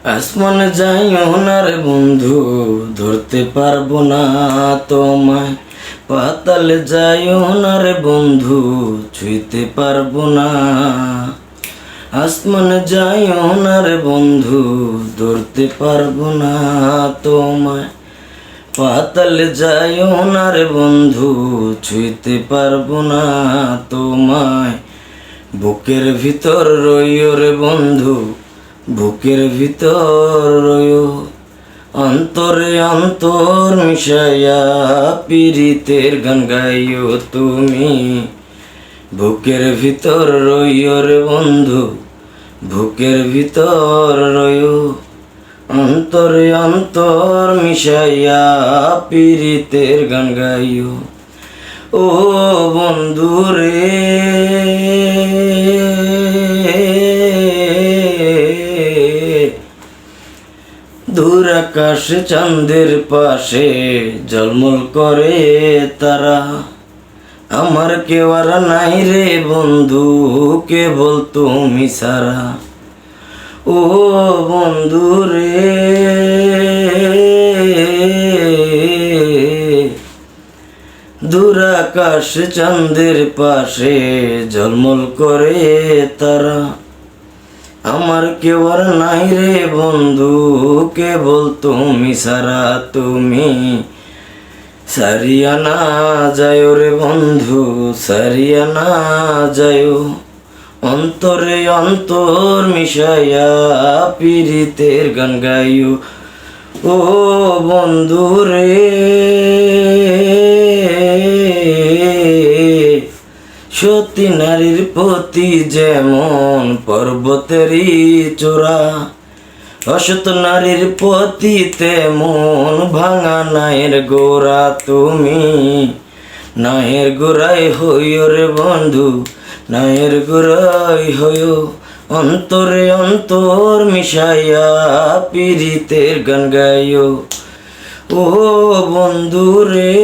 আসমানে যাইও না রে বন্ধু, ধরতে পারবো না তোমায়। পাতালে যাইও না রে বন্ধু, ছুঁইতে পারবো না। আসমানে যাইও না রে বন্ধু, ধরতে পারবো না তোমায়। পাতালে যাইও না রে বন্ধু, ছুঁইতে পারবো না তোমায়। বুকের ভিতর রইও রে বন্ধু, বুকের ভিতর রইও। অন্তরে অন্তর মিশাইয়া পীড়িতের গান গাইও তুমি। বুকের ভিতর রইও রে বন্ধু, বুকের ভিতর রইও। অন্তরে অন্তর মিশাইয়া পীড়িতের গান গাইও। ও বন্ধু রে, দূর আকাশে চাঁদের পাশে ঝলমল করে তারা। আমার কেউ আর নাই রে বন্ধু, কেবল তুমি ছাড়া। ও বন্ধু রে, দূর আকাশে চাঁদের পাশে ঝলমল করে তারা। আমার কেউ আর নাই রে বন্ধু, কেবল তুমি ছাড়া। তুমি সারিয়া না যায়ও রে বন্ধু, সারিয়া না যায়ও। অন্তরে অন্তর মিশাইয়া পীড়িতের গান গাইও। ও বন্ধু রে, সতী নারীর প্রতি যেমন পর্বতেরই চূড়া, অসত নারীর প্রতি তেমন ভাঙা নায়ের গোড়া। তুমি নায়ের গোড়াই হইও রে বন্ধু, নায়ের গোড়াই হইও। অন্তরে অন্তর মিশাইয়া পীড়িতের গান গাইও। ও বন্ধু রে,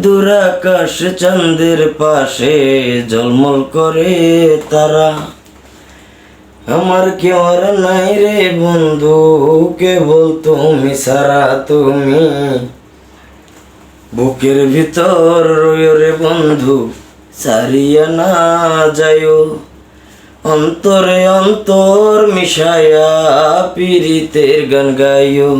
দূর আকাশ চাঁদের পাশে ঝলমল করে তারা। আমার কেউ আর নাই রে বন্ধু, কেবল তুমি ছাড়া। তুমি বুকের ভিতর রইও রে বন্ধু, সারিয়া না যাইও। অন্তরে অন্তর মিশাইয়া পীড়িতের গান গাইও।